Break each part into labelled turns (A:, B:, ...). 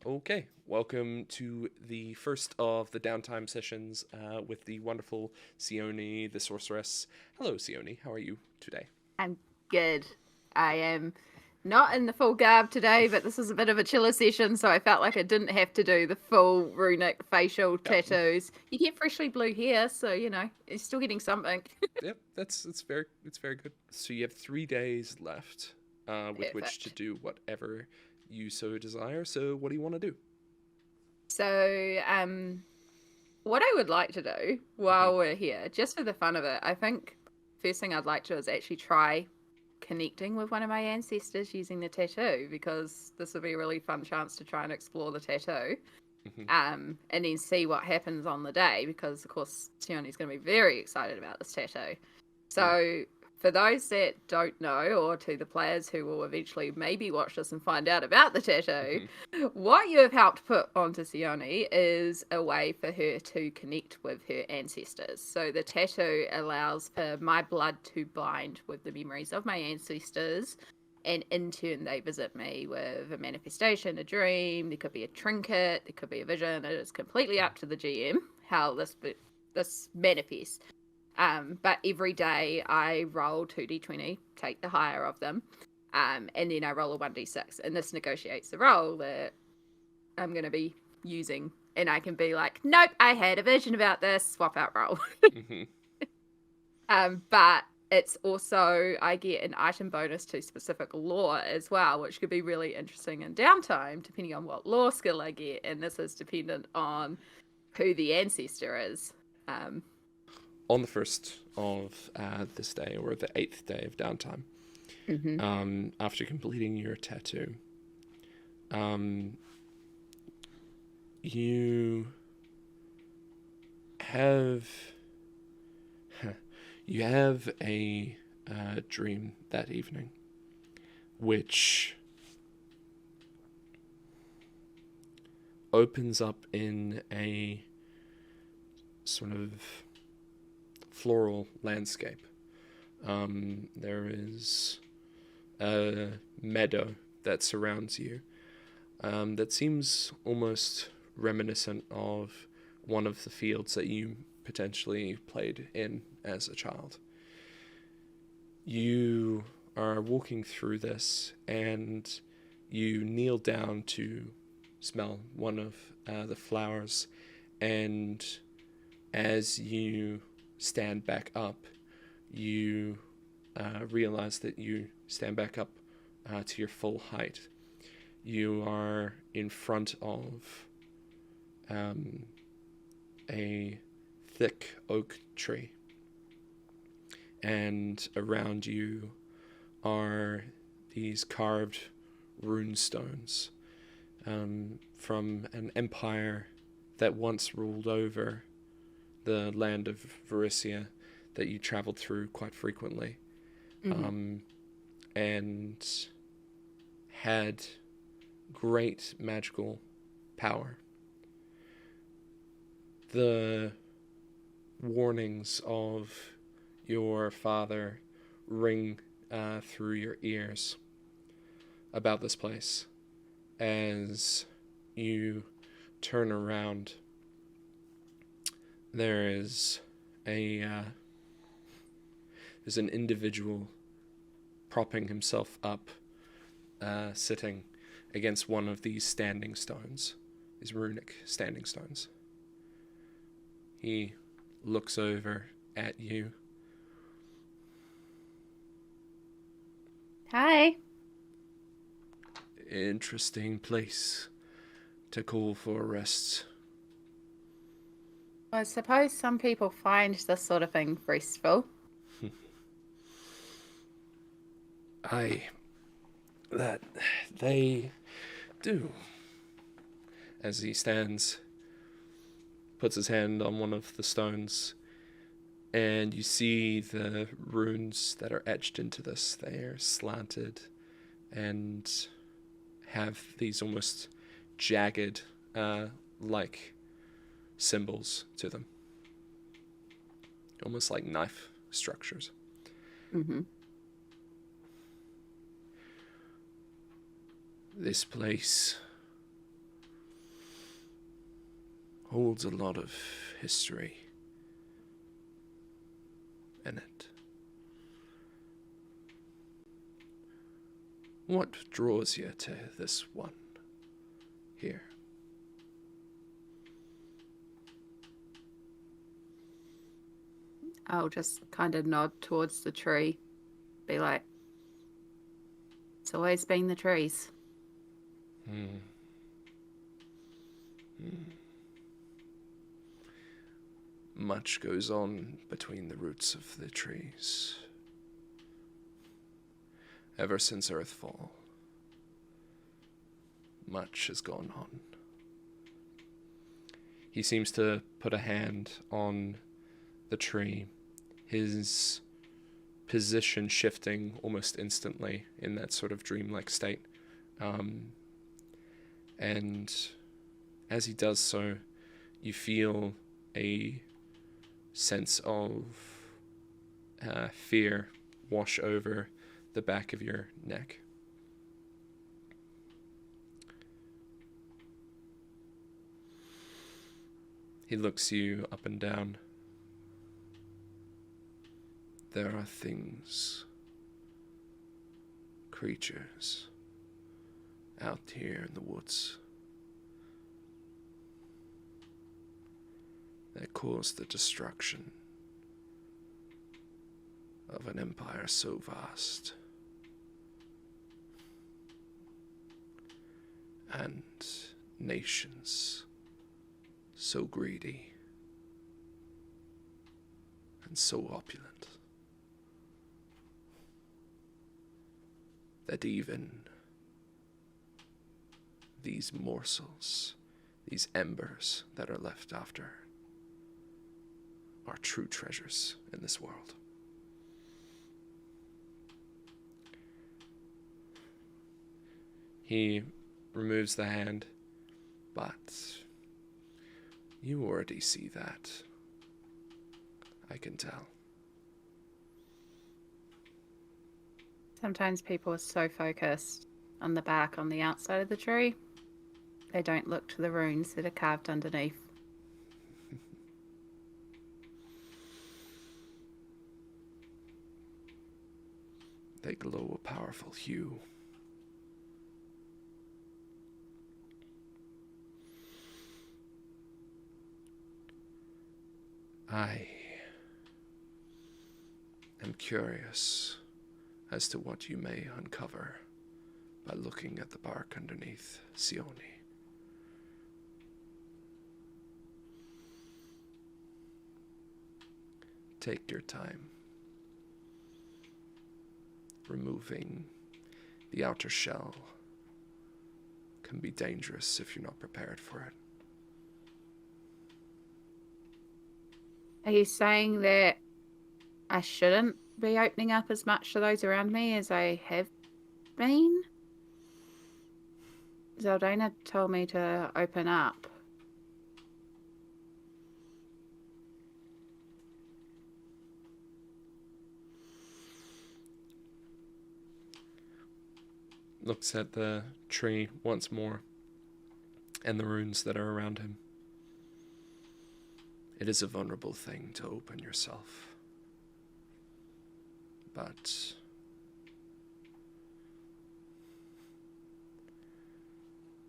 A: Okay, welcome to the first of the Downtime sessions with the wonderful Seoni, the sorceress. Hello, Seoni. How are you today?
B: I'm good. I am not in the full garb today, but this is a bit of a chiller session, so I felt like I didn't have to do the full runic facial
A: Yep.
B: tattoos. You get freshly blue hair, so you're still getting something.
A: Yep. That's very good. So you have 3 days left, with which to
B: Perfect.
A: do whatever you so desire. So what do you want to do?
B: So, what I would like to do
A: Hmm.
B: while we're here, just for the fun of it, I think first thing I'd like to do is actually try connecting with one of my ancestors using the tattoo, because this would be a really fun chance to try and explore the tattoo.
A: Hmm.
B: And then see what happens on the day, because of course Seoni's going to be very excited about this tattoo.
A: Mm.
B: So for those that don't know, or to the players who will eventually maybe watch this and find out about the tattoo,
A: Hmm.
B: what you have helped put onto Seoni is a way for her to connect with her ancestors. So the tattoo allows for my blood to bind with the memories of my ancestors, and in turn they visit me with a manifestation, a dream. There could be a trinket, there could be a vision. It is completely up to the GM how this manifests. But every day I roll 2d20, take the higher of them, and then I roll a 1d6, and this negotiates the roll that I'm going to be using. And I can be like, nope, I had a vision about this, swap out roll.
A: Hmm.
B: But it's also, I get an item bonus to specific lore as well, which could be really interesting in downtime, depending on what lore skill I get. And this is dependent on who the ancestor is. Um,
A: On the first of this day, or the 8th day of Downtime,
B: mhm.
A: after completing your tattoo, um, you have you have a dream that evening, which opens up in a sort of floral landscape. There is a meadow that surrounds you, that seems almost reminiscent of one of the fields that you potentially played in as a child. You are walking through this, and you kneel down to smell one of the flowers, and as you stand back up, you realize that you stand back up to your full height. You are in front of um, a thick oak tree, and around you are these carved rune stones, from an empire that once ruled over the land of Varisia that you traveled through quite frequently,
B: Mm-hmm.
A: um, and had great magical power. The warnings of your father ring through your ears about this place as you turn around. There is a there's an individual propping himself up, sitting against one of these standing stones, these runic standing stones. He looks over at you.
B: Hi.
A: Interesting place to call for a rest.
B: I suppose some people find this sort of thing restful.
A: I that they do. As he stands, puts his hand on one of the stones, and you see the runes that are etched into this. They are slanted and have these almost jagged, like symbols to them, almost like knife structures.
B: Mm-hmm.
A: This place holds a lot of history in it. What draws you to this one here?
B: I'll just kind of nod towards the tree. Be like, it's always been the trees.
A: Much goes on between the roots of the trees. Ever since Earthfall, much has gone on. He seems to put a hand on the tree, his position shifting almost instantly in that sort of dreamlike state. And as he does so, you feel a sense of fear wash over the back of your neck. He looks you up and down. There are things, creatures, out here in the woods that caused the destruction of an empire so vast and nations so greedy and so opulent that even these morsels, these embers that are left after, are true treasures in this world. He removes the hand, but you already see that. I can tell.
B: Sometimes people are so focused on the bark on the outside of the tree, they don't look to the runes that are carved underneath.
A: They glow a powerful hue. I am curious as to what you may uncover by looking at the bark underneath Seoni. Take your time. Removing the outer shell can be dangerous if you're not prepared for it.
B: Are you saying that I shouldn't be opening up as much to those around me as I have been? Zeldana told me to open up.
A: Looks at the tree once more and the runes that are around him. It is a vulnerable thing to open yourself. But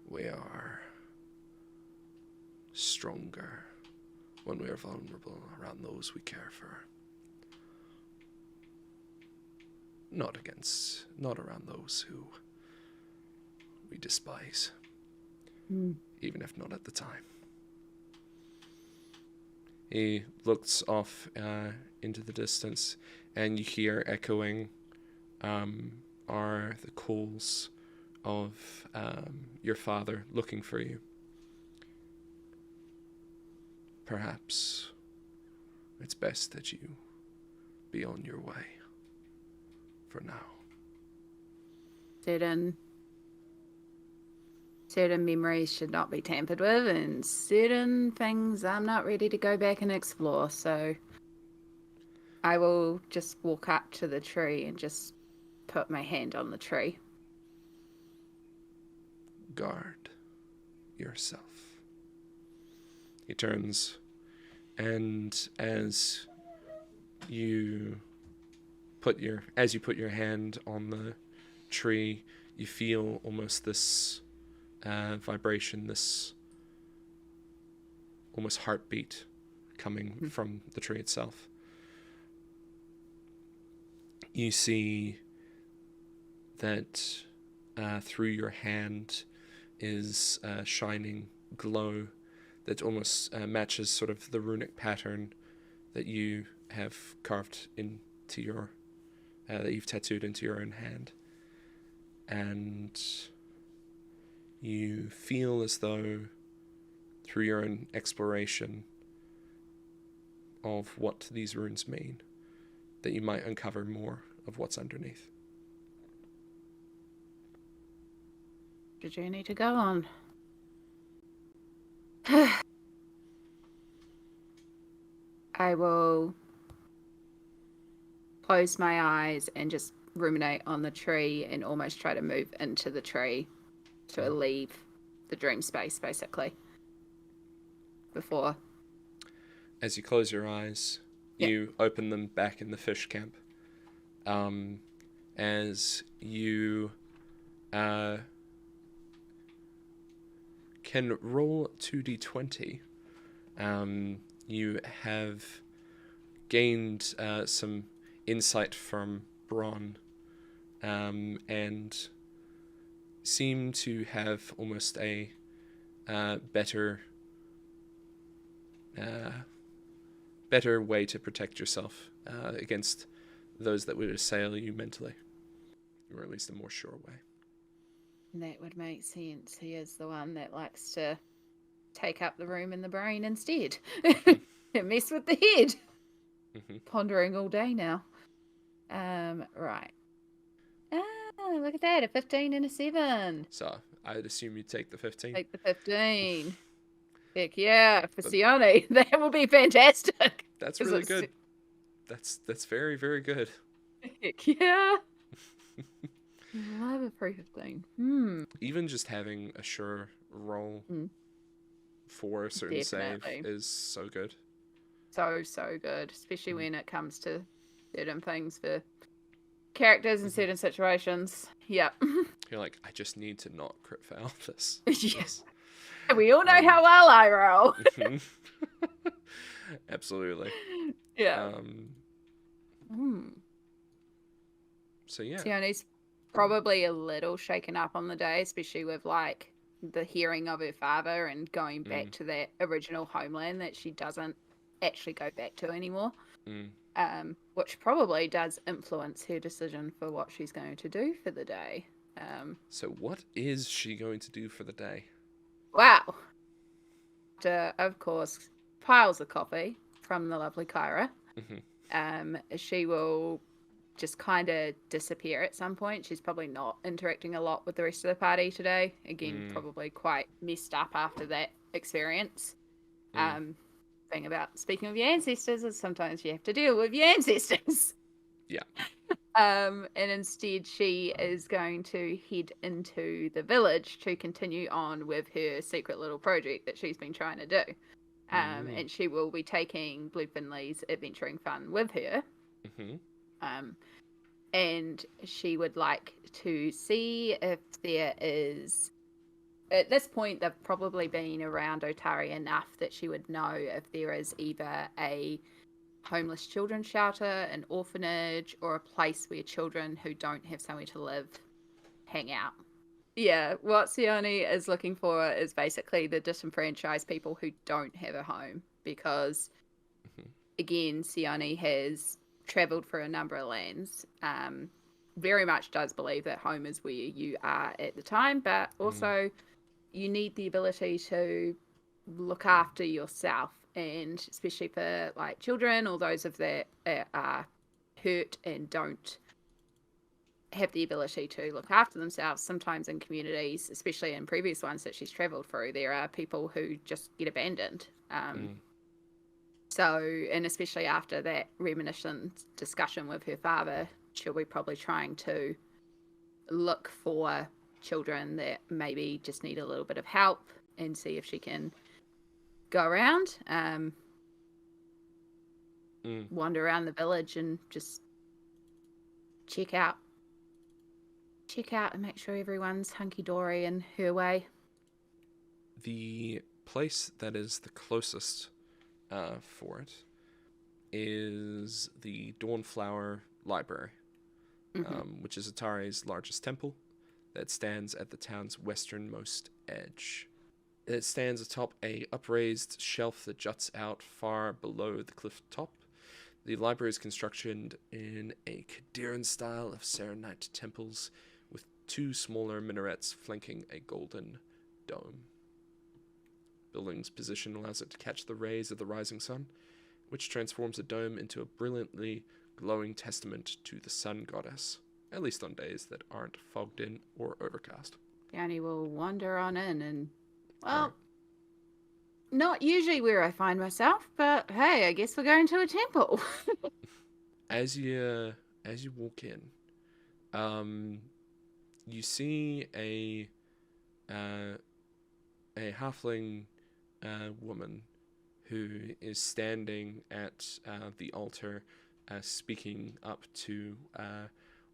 A: we are stronger when we are vulnerable around those we care for. Not around those who we despise, even if not at the time. He looks off into the distance, and you hear echoing are the calls of your father looking for you. Perhaps it's best that you be on your way for now.
B: Certain memories should not be tampered with, and certain things I'm not ready to go back and explore, so I will just walk up to the tree and just put my hand on the tree.
A: Guard yourself. He turns, and as you put your hand on the tree, you feel almost this vibration, this almost heartbeat coming from the tree itself. You see that through your hand is a shining glow that almost matches sort of the runic pattern that you have carved into your, that you've tattooed into your own hand. And you feel as though through your own exploration of what these runes mean, that you might uncover more of what's underneath.
B: The journey to go on. I will close my eyes and just ruminate on the tree and almost try to move into the tree to leave the dream space, basically. Before.
A: As you close your eyes, you open them back in the fish camp. As you can roll 2d20, you have gained some insight from Bron, and seem to have almost a better way to protect yourself against those that would assail you mentally, or at least a more sure way.
B: That would make sense. He is the one that likes to take up the room in the brain instead. And mess with the head. Pondering all day now. Right. Look at that, a 15 and a 7.
A: So, I'd assume you'd take the 15.
B: Take the 15. Heck yeah, for Seoni. That will be fantastic.
A: That's really good. That's very, very good.
B: Heck yeah. I love a free 15.
A: Even just having a sure roll for a certain save is so good.
B: So good. Especially when it comes to certain things for characters in certain situations. Yep.
A: You're like, I just need to not crit fail this.
B: Yes. We all know how well I roll.
A: Absolutely.
B: Yeah.
A: So yeah.
B: Seoni's probably a little shaken up on the day, especially with like the hearing of her father and going back to that original homeland that she doesn't actually go back to anymore. Which probably does influence her decision for what she's going to do for the day.
A: So what is she going to do for the day?
B: Wow. Of course, piles of coffee from the lovely Kyra. She will just kind of disappear at some point. She's probably not interacting a lot with the rest of the party today. Again, probably quite messed up after that experience. Thing about speaking of your ancestors is sometimes you have to deal with your ancestors.
A: Yeah.
B: And instead she is going to head into the village to continue on with her secret little project that she's been trying to do. And she will be taking Blue Finley's adventuring fun with her. And she would like to see if there is... At this point, they've probably been around Otari enough that she would know if there is either a homeless children's shelter, an orphanage, or a place where children who don't have somewhere to live hang out. Yeah, what Seoni is looking for is basically the disenfranchised people who don't have a home, because, again, Seoni has travelled for a number of lands, very much does believe that home is where you are at the time, but also you need the ability to look after yourself, and especially for like children or those of that are hurt and don't have the ability to look after themselves. Sometimes in communities, especially in previous ones that she's travelled through, there are people who just get abandoned. So, and especially after that reminiscent discussion with her father, she'll be probably trying to look for children that maybe just need a little bit of help and see if she can go around,
A: Mm.
B: wander around the village and just check out. Check out and make sure everyone's hunky-dory in her way.
A: The place that is the closest for it is the Dawnflower Library, which is Otari's largest temple that stands at the town's westernmost edge. It stands atop a upraised shelf that juts out far below the cliff top. The library is constructed in a Kadiran style of Serenite temples, with 2 smaller minarets flanking a golden dome. Building's position allows it to catch the rays of the rising sun, which transforms the dome into a brilliantly glowing testament to the sun goddess, at least on days that aren't fogged in or overcast.
B: Danny will wander on in and, well,
A: Right.
B: not usually where I find myself, but hey, I guess we're going to a temple.
A: As you walk in, you see a halfling woman who is standing at the altar, speaking up to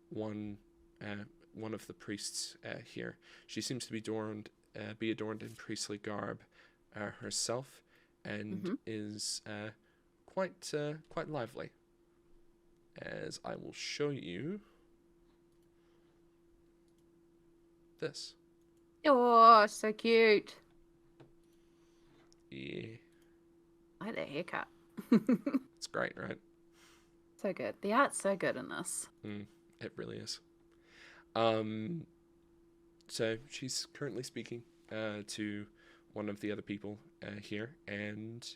A: one of the priests here. She seems to be adorned in priestly garb herself, and is quite lively. As I will show you this.
B: Oh, so cute.
A: Yeah,
B: I like that haircut.
A: it's great, right?
B: So good. The art's so good in this.
A: It really is. So she's currently speaking to one of the other people here, and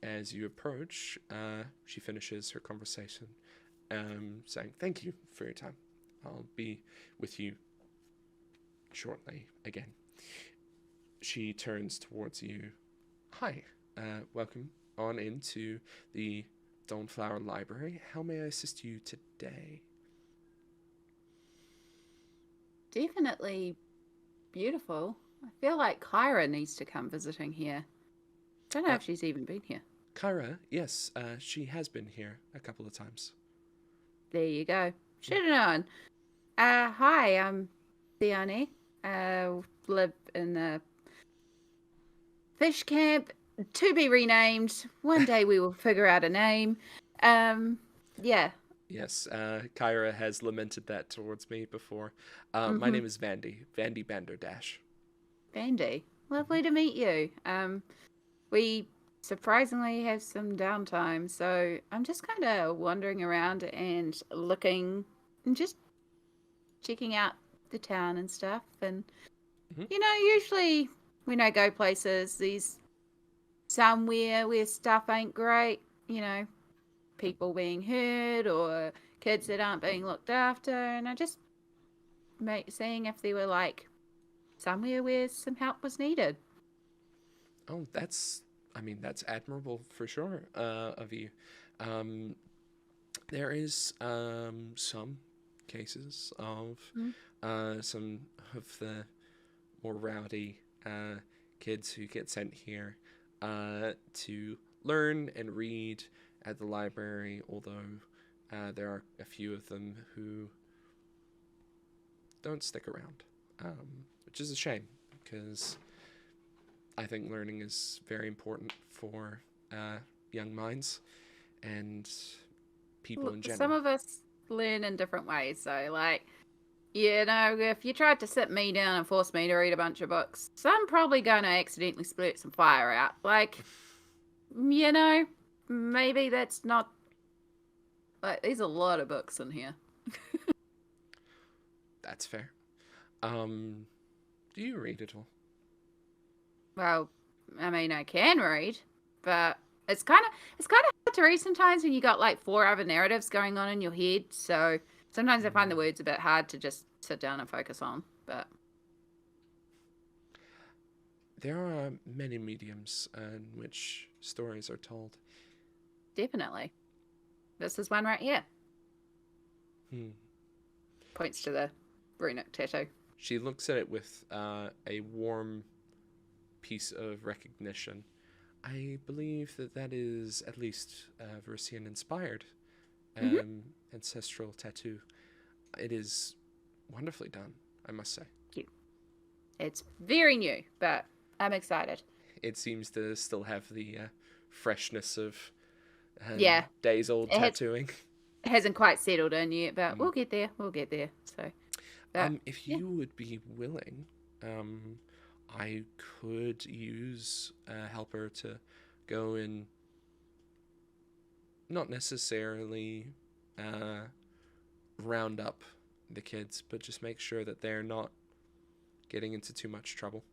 A: as you approach, she finishes her conversation, saying, "Thank you for your time. I'll be with you shortly again." She turns towards you. "Hi, welcome on into the Dawnflower Library. How may I assist you today?"
B: Definitely beautiful. I feel like Kyra needs to come visiting here. Don't know if she's even been here.
A: Kyra, yes, she has been here a couple of times.
B: There you go. Should have known. Hi, I'm Seoni. Live in the fish camp, to be renamed. One day we will figure out a name. Yeah.
A: Yes, Kyra has lamented that towards me before. My name is Vandy Banderdash.
B: Vandy, lovely to meet you. We surprisingly have some downtime, so I'm just kind of wandering around and looking and just checking out the town and stuff. And usually when I go places, there's somewhere where stuff ain't great. People being hurt or kids that aren't being looked after, and I just seeing if there were like somewhere where some help was needed.
A: Oh, that's admirable for sure of you. There is some cases of some of the more rowdy kids who get sent here to learn and read at the library, although there are a few of them who don't stick around, which is a shame, because I think learning is very important for young minds and people in general.
B: Some of us learn in different ways, so like, if you tried to sit me down and force me to read a bunch of books, I'm probably going to accidentally splurt some fire out. Like, maybe that's not... Like, there's a lot of books in here.
A: That's fair. Do you read at all?
B: Well, I mean, I can read, but it's kind of hard to read sometimes when you got like 4 other narratives going on in your head. So sometimes I find the words a bit hard to just sit down and focus on. But
A: there are many mediums in which stories are told.
B: Definitely, this is one right here. Points to the runic tattoo.
A: She looks at it with a warm piece of recognition, I believe that is at least Verisian inspired
B: Hmm.
A: ancestral tattoo. It is wonderfully done, I must say.
B: Cute. It's very new, but I'm excited.
A: It seems to still have the freshness of
B: Yeah,
A: days old
B: it
A: tattooing.
B: hasn't quite settled in yet, but
A: Mm.
B: we'll get there. We'll get there. So, but
A: If
B: yeah.
A: you would be willing, I could use a helper to go and not necessarily round up the kids, but just make sure that they're not getting into too much trouble.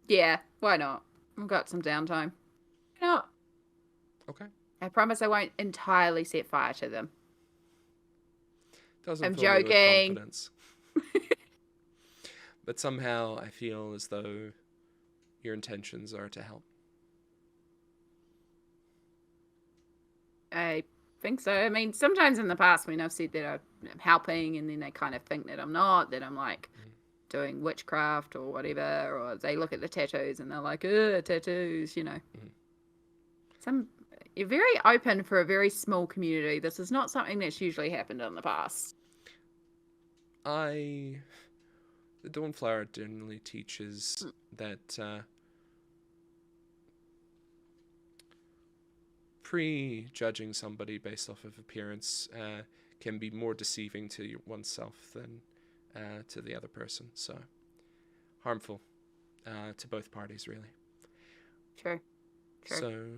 B: Yeah, why not? I've got some downtime. Why not?
A: Okay.
B: I promise I won't entirely set fire to them.
A: Doesn't
B: I'm
A: fill me with
B: joking.
A: confidence. But somehow I feel as though your intentions are to help.
B: I think so. I mean, sometimes in the past when I've said that I'm helping and then they kind of think that I'm not, that I'm like doing witchcraft or whatever, or they look at the tattoos and they're like, ugh, tattoos, you know. You're very open for a very small community. This is not something that's usually happened in the past.
A: The Dawnflower generally teaches that prejudging somebody based off of appearance can be more deceiving to oneself than to the other person. So harmful to both parties, really.
B: True.
A: So,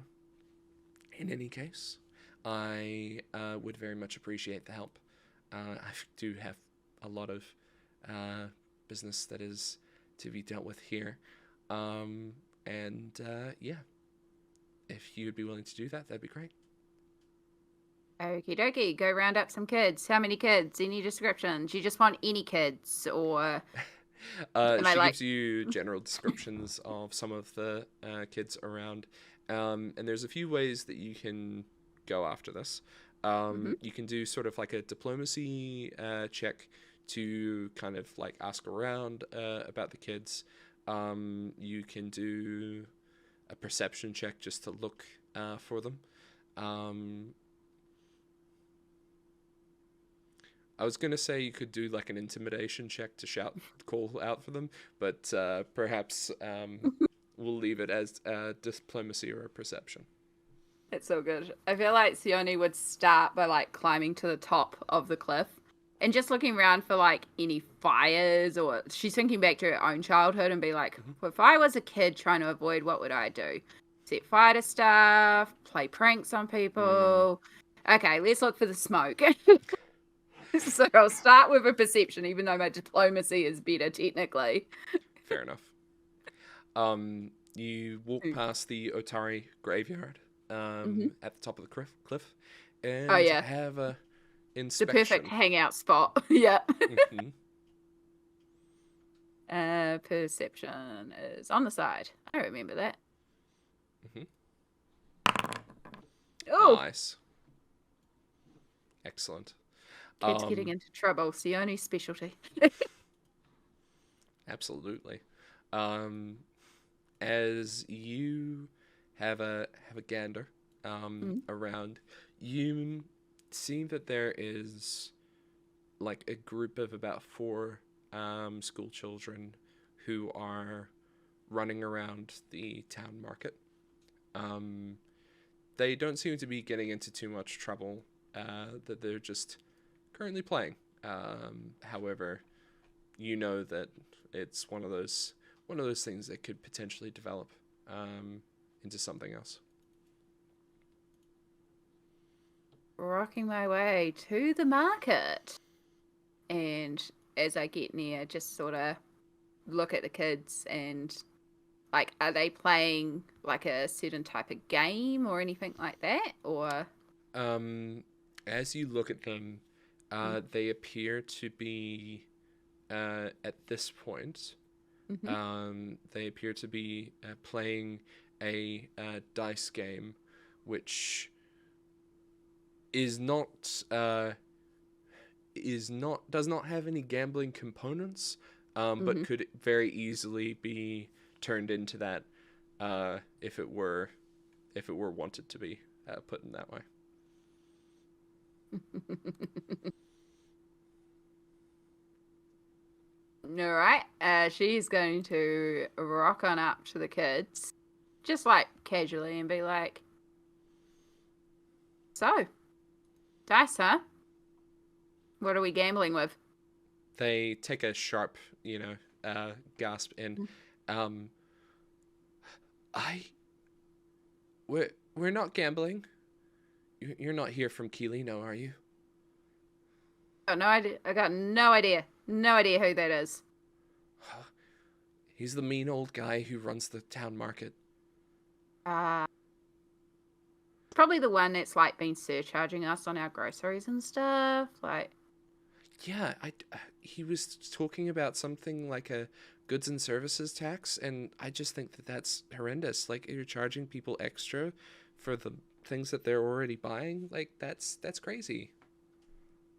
A: in any case, I would very much appreciate the help. I do have a lot of business that is to be dealt with here. Yeah, if you would be willing to do that, that'd be great.
B: Okie dokie, go round up some kids. How many kids? Any descriptions? You just want any kids, or am I
A: She
B: like,
A: gives you general descriptions of some of the kids around, and there's a few ways that you can go after this. You can do sort of like a diplomacy check to kind of like ask around about the kids. You can do a perception check just to look for them. I was going to say you could do like an intimidation check to call out for them, but perhaps we'll leave it as diplomacy or a perception.
B: it's so good. I feel like Seoni would start by like climbing to the top of the cliff and just looking around for like any fires, or she's thinking back to her own childhood and be like, well, if I was a kid trying to avoid, what would I do? Set fire to stuff, play pranks on people. Okay, let's look for the smoke. So I'll start with a perception, even though my diplomacy is better technically.
A: Fair enough. You walk past the Otari graveyard at the top of the cliff and
B: Oh yeah,
A: have a
B: it's the perfect
A: inspection.
B: hangout spot. Yeah.
A: Mhm.
B: Perception is on the side. I remember that.
A: Mhm.
B: Oh,
A: Nice. Excellent.
B: kids getting
A: Um,
B: into trouble. Seoni's specialty.
A: Absolutely. As you have a gander around, you see that there is like a group of about four school children who are running around the town market. They don't seem to be getting into too much trouble. That they're just currently playing. However, you know that it's one of those things that could potentially develop into something else.
B: Rocking my way to the market. And as I get near, just sort of look at the kids and like, are they playing like a certain type of game or anything like that? Or
A: As you look at them, they appear to be at this point. They appear to be playing a dice game, which is not does not have any gambling components, but could very easily be turned into that if it were wanted to be put in that way.
B: All right. She's going to rock on up to the kids, just like casually, and be like, "So, dice, huh? What are we gambling with?"
A: They take a sharp, gasp, and I we're not gambling. You're not here from Keelino, are you?
B: Oh, no idea. I got no idea. No idea who that is.
A: He's the mean old guy who runs the town market.
B: Probably the one that's like been surcharging us on our groceries and stuff. Like,
A: Yeah, he was talking about something like a goods and services tax, and I just think that that's horrendous. Like, you're charging people extra for the things that they're already buying. Like, that's crazy.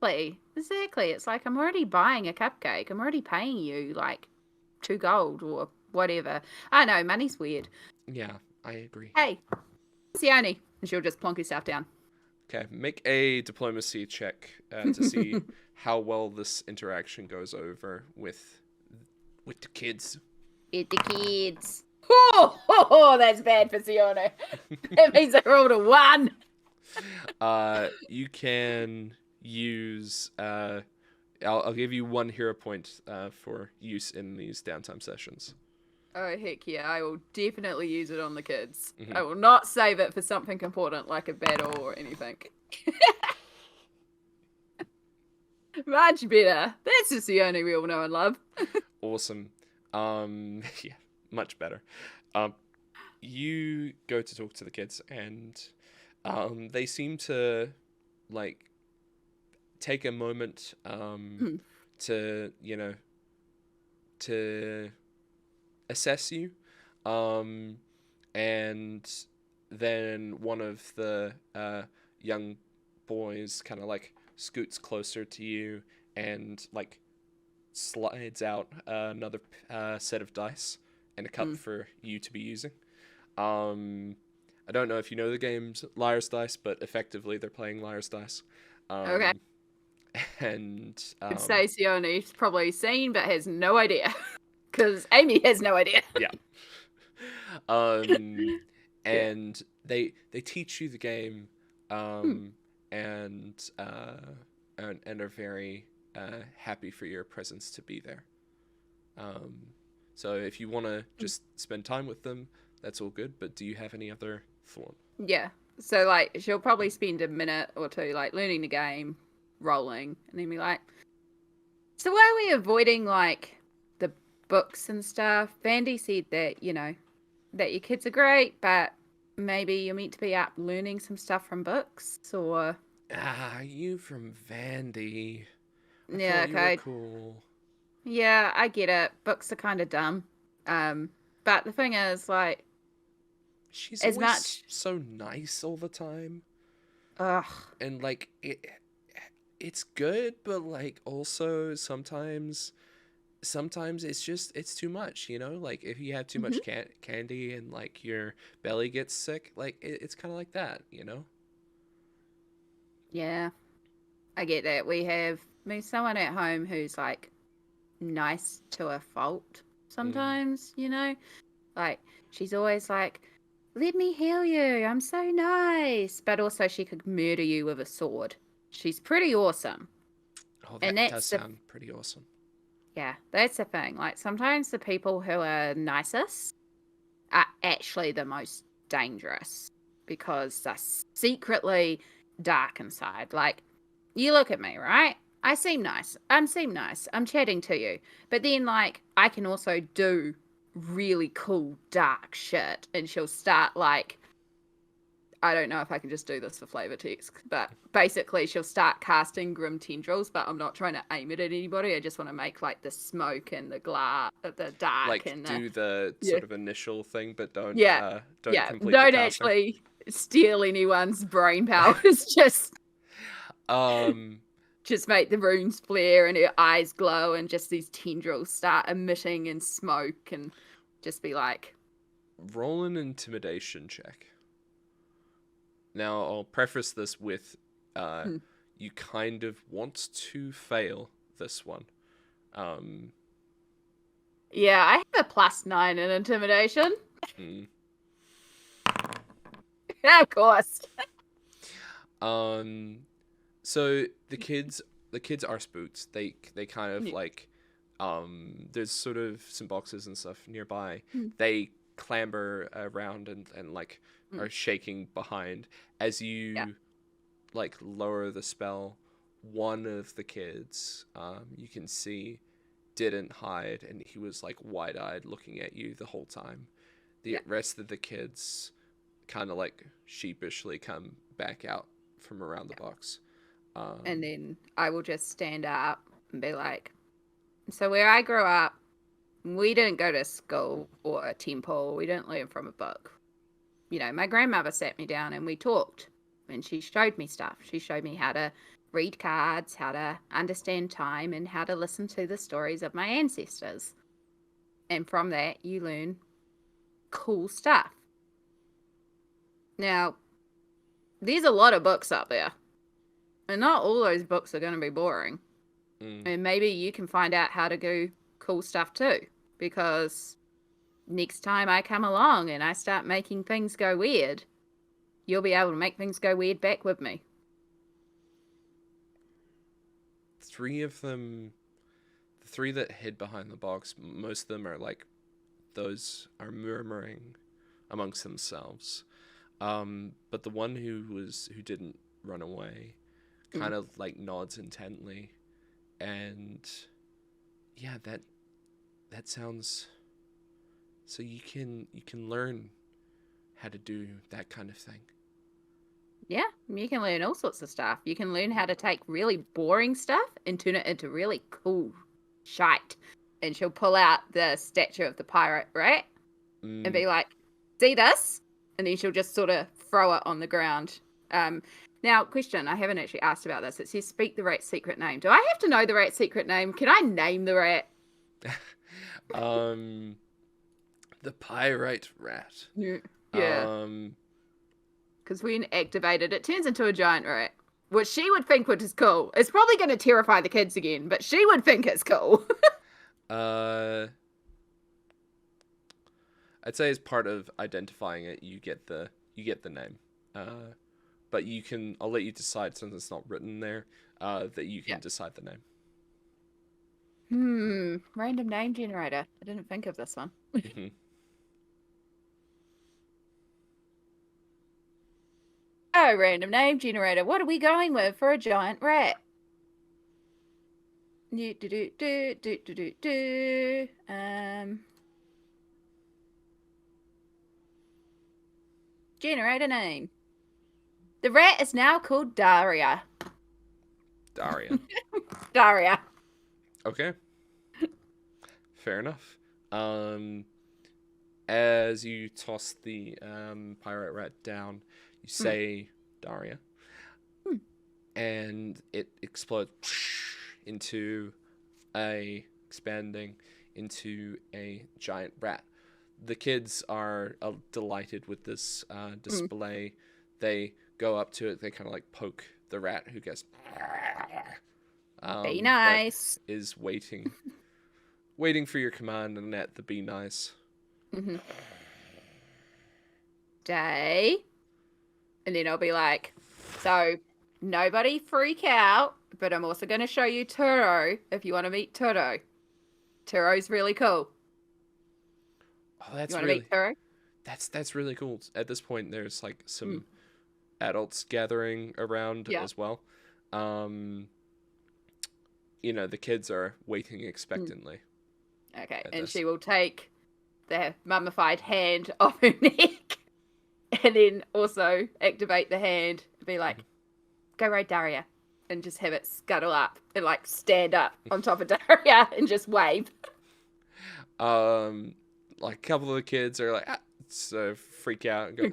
B: exactly. It's like, I'm already buying a cupcake. I'm already paying you like 2 gold or whatever. I know, money's weird.
A: Yeah, I agree.
B: Hey, Seoni. And she'll just plonk herself down.
A: Okay, make a diplomacy check to see how well this interaction goes over with the kids.
B: With the kids. Oh, that's bad for Seoni. That means I rolled a 1.
A: You can use. I'll give you 1 hero point for use in these downtime sessions.
B: Oh, heck yeah. I will definitely use it on the kids.
A: Mm-hmm.
B: I will not save it for something important like a battle or anything. Much better. That's just the only we all know and love.
A: Awesome. Yeah, much better. You go to talk to the kids, and they seem to like take a moment to to assess you, and then one of the young boys kind of like scoots closer to you and like slides out another set of dice and a cup for you to be using. I don't know if you know the game's Liar's Dice, but effectively they're playing Liar's Dice.
B: Okay.
A: And
B: I'd say Seoni's probably seen but has no idea. Because Amie has no idea.
A: Yeah. And they teach you the game, and are very happy for your presence to be there. So if you want to just spend time with them, that's all good. But do you have any other thought?
B: Yeah. So like she'll probably spend a minute or two like learning the game, rolling, and then be like, "So why are we avoiding like the books and stuff? Vandy said that, that your kids are great, but maybe you're meant to be up learning some stuff from books, or..."
A: You from Vandy.
B: Yeah,
A: okay. You were cool.
B: Yeah, I get it. Books are kind of dumb. But the thing is, like...
A: She's always so nice all the time.
B: Ugh.
A: And, like, it's good, but, like, also sometimes it's too much, Like, if you have too much candy and, like, your belly gets sick, like, it's kind of like that,
B: Yeah, I get that. We have someone at home who's, like, nice to a fault sometimes, Like, she's always like, "Let me heal you. I'm so nice." But also she could murder you with a sword. She's pretty awesome.
A: Oh, that does sound pretty awesome.
B: Yeah, that's the thing. Like, sometimes the people who are nicest are actually the most dangerous because they're secretly dark inside. Like, you look at me, right? I seem nice. I'm chatting to you. But then, like, I can also do really cool dark shit, and she'll start like, I don't know if I can just do this for flavor text, but basically she'll start casting grim tendrils, but I'm not trying to aim it at anybody. I just want to make like the smoke and the the dark,
A: like
B: and
A: do the sort of initial thing, but don't complete
B: don't
A: the
B: actually steal anyone's brain powers. Just make the runes flare and her eyes glow, and just these tendrils start emitting and smoke and Just be like,
A: Roll an intimidation check. Now, I'll preface this with you kind of want to fail this one.
B: yeah, I have a +9 in intimidation. Yeah, of course.
A: So the kids are spooked. They kind of like, there's sort of some boxes and stuff nearby. They clamber around and like are shaking behind as you like lower the spell. One of the kids, you can see, didn't hide, and he was like wide-eyed looking at you the whole time. The rest of the kids kind of like sheepishly come back out from around the box.
B: And then I will just stand up and be like, so where I grew up, we didn't go to school or a temple. We didn't learn from a book. You know, my grandmother sat me down and we talked, and she showed me stuff. She showed me how to read cards, how to understand time, and how to listen to the stories of my ancestors. And from that, you learn cool stuff. Now, there's a lot of books out there, and not all those books are going to be boring. And maybe you can find out how to do cool stuff too, because next time I come along and I start making things go weird, you'll be able to make things go weird back with me.
A: 3 of them, the 3 that hid behind the box, most of them are like, those are murmuring amongst themselves. But the one who didn't run away kind of like nods intently, and yeah, that sounds, so you can learn how to do that kind of thing.
B: Yeah, you can learn all sorts of stuff. You can learn how to take really boring stuff and turn it into really cool shite. And she'll pull out the statue of the pirate rat and be like, see this? And then she'll just sort of throw it on the ground. Now, question, I haven't actually asked about this. It says speak the rat's secret name. Do I have to know the rat's secret name? Can I name the rat?
A: The pyrite rat.
B: Yeah. Because when activated, it turns into a giant rat, which she would think is cool. It's probably going to terrify the kids again, but she would think it's cool.
A: I'd say as part of identifying it, you get the name. But I'll let you decide, since it's not written there, that you can decide the name.
B: Random name generator. I didn't think of this one. Oh, random name generator. What are we going with for a giant rat? Generate a name. The rat is now called Daria. Daria.
A: Okay. Fair enough. As you toss the pirate rat down, you say Daria, and it explodes expanding into a giant rat. The kids are delighted with this display. They go up to it. They kind of like poke the rat, who gets
B: be nice.
A: Is waiting for your command, and at the be nice.
B: Day. And then I'll be like, so nobody freak out, but I'm also going to show you Turo if you want to meet Turo. Turo's really cool.
A: Oh, that's
B: you want to meet Turo?
A: That's really cool. At this point, there's like some adults gathering around as well. You know, the kids are waiting expectantly.
B: Okay, and she will take the mummified hand off her neck, and then also activate the hand and be like, go ride Daria, and just have it scuttle up and like stand up on top of Daria and just wave.
A: Like a couple of the kids are like, so freak out and go,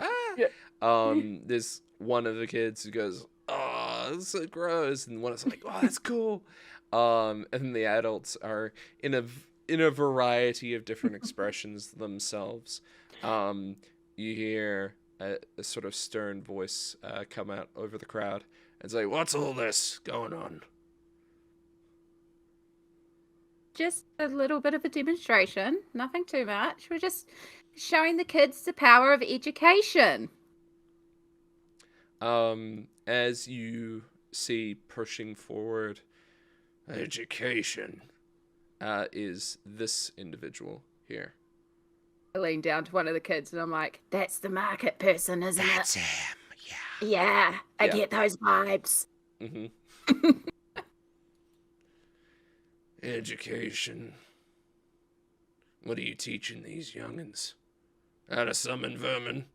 A: There's one of the kids who goes, oh, that's so gross, and one is like, oh, that's cool. And the adults are in a in a variety of different expressions themselves. You hear a sort of stern voice come out over the crowd and say, "What's all this going on?"
B: Just a little bit of a demonstration, nothing too much. We're just showing the kids the power of education.
A: As you see pushing forward, education is this individual here.
B: I lean down to one of the kids and I'm like, that's the market person, isn't
C: That's
B: it?
C: him, yeah.
B: Yeah, I
A: Yeah.
B: get those vibes.
A: Mm-hmm. Education. What are you teaching these youngins? How to summon vermin?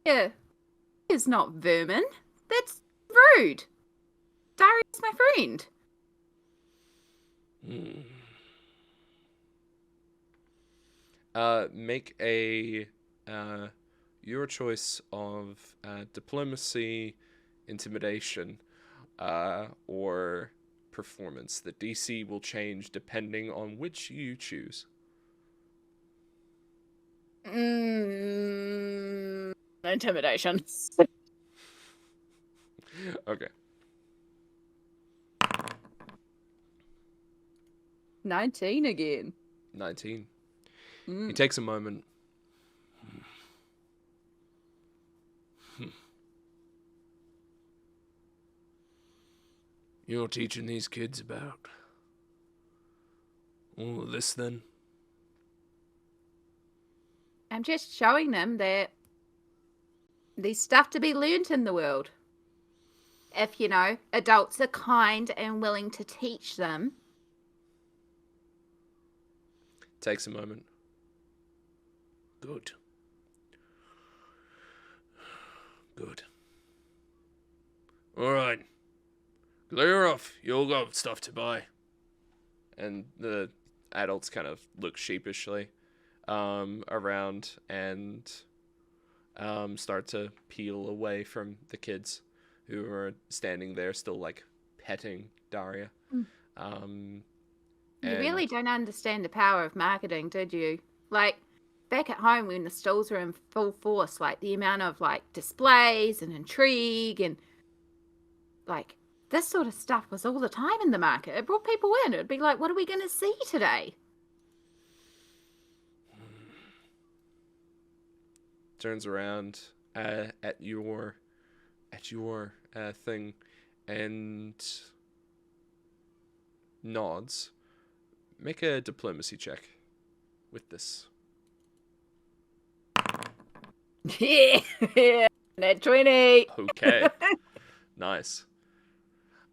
B: Yeah, it's not vermin. That's rude. Darius, my friend.
A: Make a your choice of diplomacy, intimidation, or performance. The DC will change depending on which you choose.
B: Intimidation.
A: Okay.
B: 19 again.
A: 19. He takes a moment. You're teaching these kids about all of this, then?
B: I'm just showing them that there's stuff to be learnt in the world. If, adults are kind and willing to teach them.
A: Takes a moment. Good. Good. All right. Clear off. You all got stuff to buy. And the adults kind of look sheepishly around and start to peel away from the kids who are standing there still, like, petting Daria.
B: You really don't understand the power of marketing, did you? Like, back at home when the stalls were in full force, like, the amount of, like, displays and intrigue and, like, this sort of stuff was all the time in the market. It brought people in. It'd be like, what are we going to see today?
A: Turns around at your thing and nods. Make a diplomacy check with this.
B: Yeah, net 20.
A: Okay. Nice.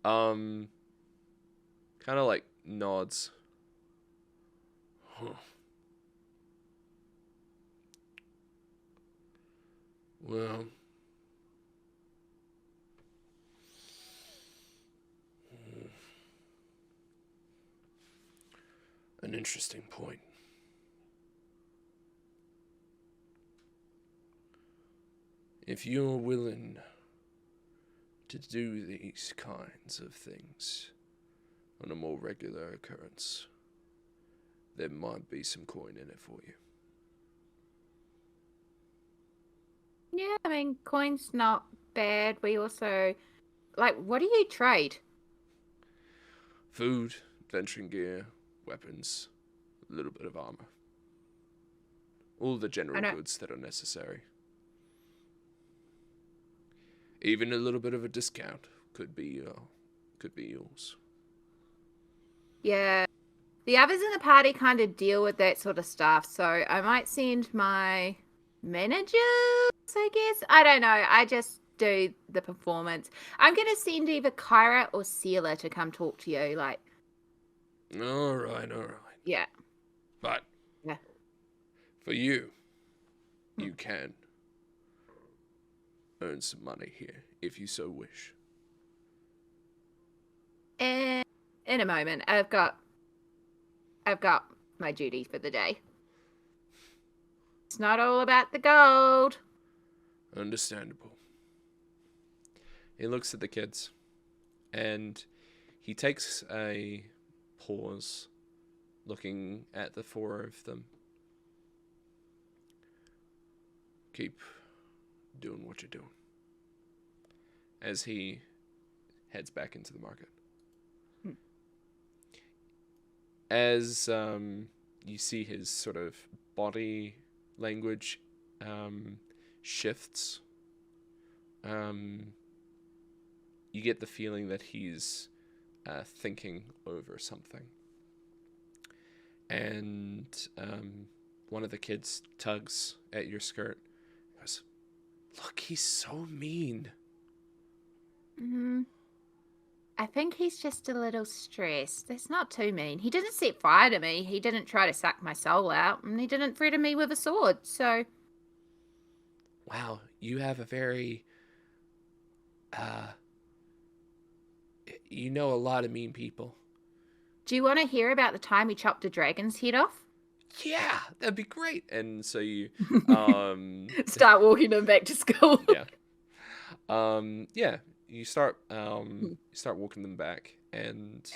A: Kind of like nods. Huh. Well, an interesting point. If you're willing to do these kinds of things on a more regular occurrence, there might be some coin in it for you.
B: Yeah, I mean, coin's not bad. We also, like, what do you trade?
A: Food, adventuring gear, weapons, a little bit of armor. All the general goods that are necessary. Even a little bit of a discount could be yours.
B: Yeah. The others in the party kind of deal with that sort of stuff, so I might send my managers, I guess. I don't know. I just do the performance. I'm going to send either Kyra or Seela to come talk to you, like.
A: All right.
B: Yeah.
A: But
B: yeah,
A: for you, you can earn some money here if you so wish.
B: And in a moment, I've got my duty for the day. It's not all about the gold.
A: Understandable. He looks at the kids, and He takes a pause, looking at the four of them. Keep doing what you're doing. As he heads back into the market. As you see his sort of body language shifts, you get the feeling that he's thinking over something. And one of the kids tugs at your skirt. Goes, "Look, he's so mean."
B: I think he's just a little stressed. That's not too mean. He didn't set fire to me. He didn't try to suck my soul out. And he didn't threaten me with a sword, so...
A: Wow, you have a very... you know a lot of mean people.
B: Do you want to hear about the time we chopped a dragon's head off?
A: Yeah, that'd be great. And so you...
B: Start walking him back to school.
A: Yeah. You start walking them back, and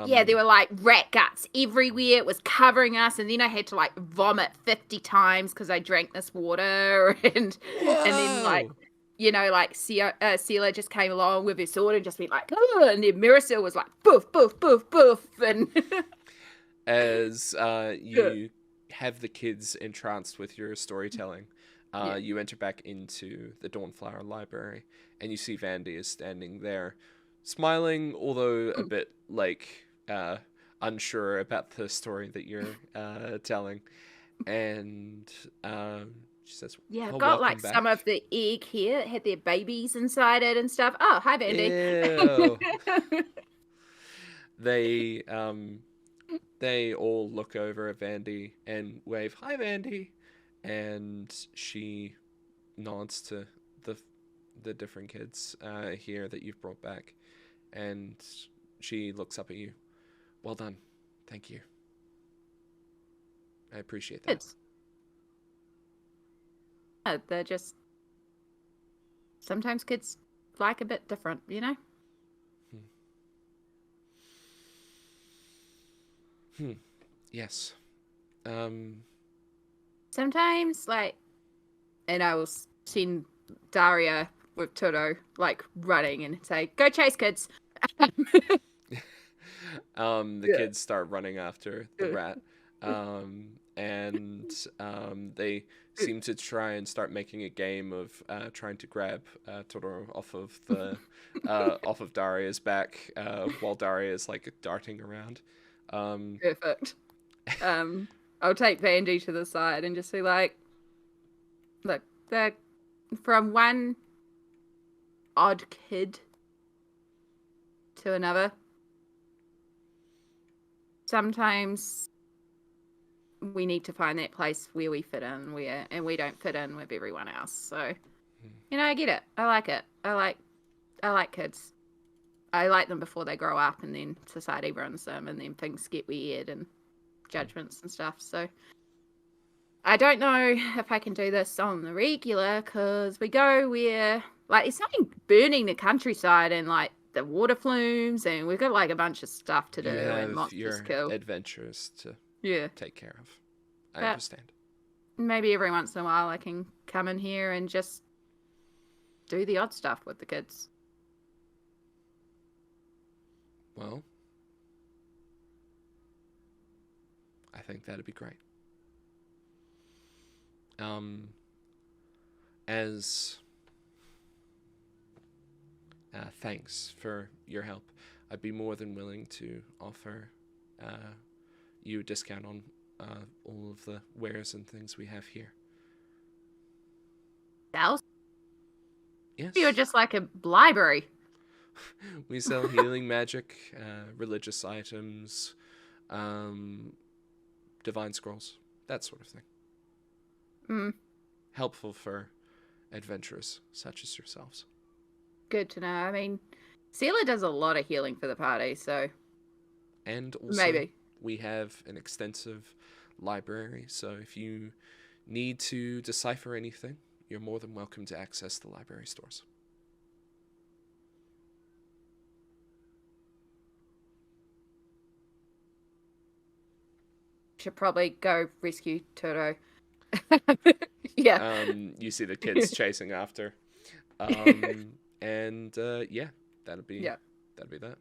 B: yeah, there were like rat guts everywhere. It was covering us, and then I had to like vomit 50 times because I drank this water, and then like like Sela just came along with her sword and just went like, oh, and then Miracil was like, boof, boof, boof, boof, and
A: as you have the kids entranced with your storytelling. You enter back into the Dawnflower Library, and you see Vandy is standing there, smiling, although a bit like unsure about the story that you're telling. And she says,
B: "Yeah,
A: well,
B: I've got like
A: back.
B: some of the egg here. It had their babies inside it and stuff. Oh, hi, Vandy."
A: Ew. They all look over at Vandy and wave, "Hi, Vandy." And she nods to the different kids here that you've brought back. And she looks up at you. "Well done. Thank you. I appreciate that."
B: They're just... Sometimes kids like a bit different, you know?
A: Yes.
B: Sometimes, like, and I will send Daria with Toto, like, running and say, "Go chase, kids."
A: The kids start running after the rat. And they seem to try and start making a game of trying to grab Totoro off of the off of Daria's back while Daria is like darting around.
B: Perfect. I'll take Vandy to the side and just be like, "Look, they're from one odd kid to another. Sometimes we need to find that place where we fit in, and we don't fit in with everyone else. So, I get it. I like it. I like kids. I like them before they grow up, and then society runs them, and then things get weird and judgments and stuff. So I don't know if I can do this on the regular, because we go where, like, it's something burning the countryside and, like, the water flumes, and we've got, like, a bunch of stuff to do and monsters kill.
A: Adventures to take care of. I understand.
B: Maybe every once in a while I can come in here and just do the odd stuff with the kids.
A: Well, I think that'd be great. As thanks for your help, I'd be more than willing to offer you a discount on all of the wares and things we have here.
B: Yes?
A: You're
B: just like a library.
A: We sell healing magic, religious items, divine scrolls, that sort of thing. Helpful for adventurers such as yourselves.
B: Good to know. I mean, Sela does a lot of healing for the party, so...
A: And also,
B: maybe
A: we have an extensive library, so if you need to decipher anything, you're more than welcome to access the library stores.
B: should probably go rescue Turo. Yeah.
A: You see the kids chasing after. And yeah, that'd be
B: Yeah.
A: that.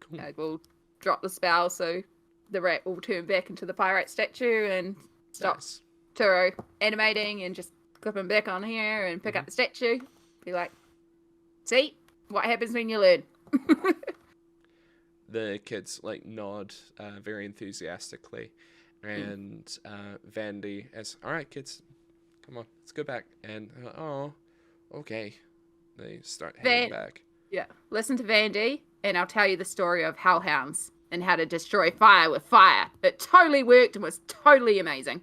A: Cool.
B: I will drop the spell so the rat will turn back into the pyrite statue and stop
A: Nice.
B: Turo animating and just clip him back on here and pick up the statue. Be like, see what happens when you learn.
A: The kids like nod very enthusiastically, and Vandy as, all right, kids, come on, let's go back. And oh, okay, they start heading back.
B: Yeah, listen to Vandy, and I'll tell you the story of hellhounds and how to destroy fire with fire. It totally worked and was totally amazing.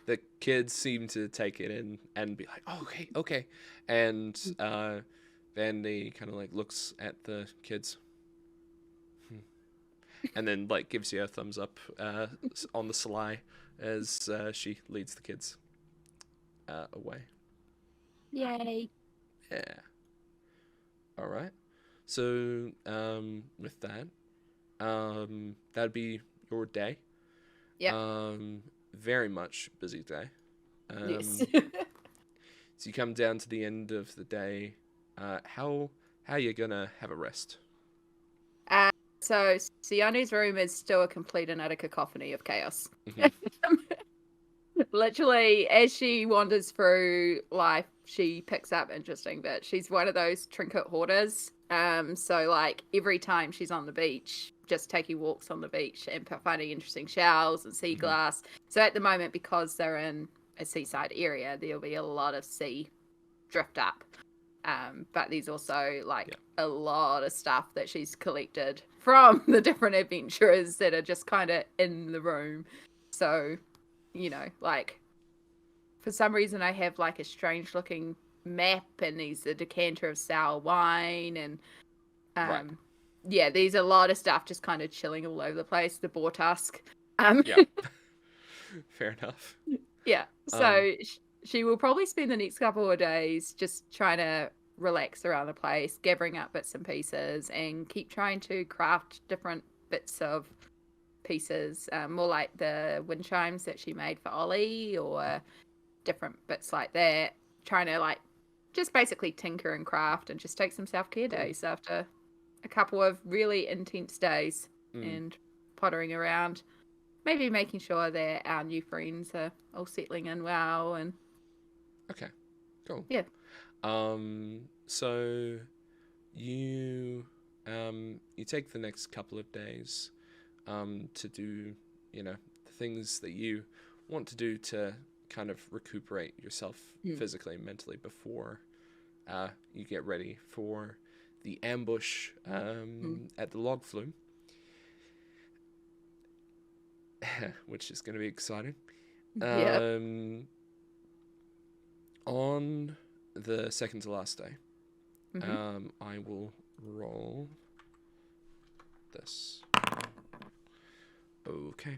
A: The kids seem to take it in and be like, oh, okay. And Vandy kind of like looks at the kids. And then like gives you a thumbs up on the sly as she leads the kids away.
B: Yay.
A: Yeah. All right. So with that, that'd be your day.
B: Yeah.
A: Very much busy day.
B: Yes.
A: So you come down to the end of the day. How you gonna have a rest?
B: So Seoni's room is still a complete and utter cacophony of chaos. Literally, as she wanders through life, she picks up interesting bits. She's one of those trinket hoarders. So like every time she's on the beach, just taking walks on the beach and finding interesting shells and sea glass. So at the moment, because they're in a seaside area, there'll be a lot of sea drift up. But there's also like a lot of stuff that she's collected from the different adventurers that are just kind of in the room. So, you know, like for some reason I have like a strange looking map and there's a decanter of sour wine and yeah, there's a lot of stuff just kind of chilling all over the place. The boar tusk.
A: Yeah. Fair enough.
B: Yeah. So she will probably spend the next couple of days just trying to relax around the place, gathering up bits and pieces, and keep trying to craft different bits of pieces, more like the wind chimes that she made for Ollie, or different bits like that. Trying to like just basically tinker and craft, and just take some self-care days after a couple of really intense days and pottering around. Maybe making sure that our new friends are all settling in well and.
A: Okay, cool.
B: Yeah.
A: So you take the next couple of days to do, you know, the things that you want to do to kind of recuperate yourself physically and mentally before you get ready for the ambush at the log flume, which is going to be exciting. On the second to last day, I will roll this. Okay.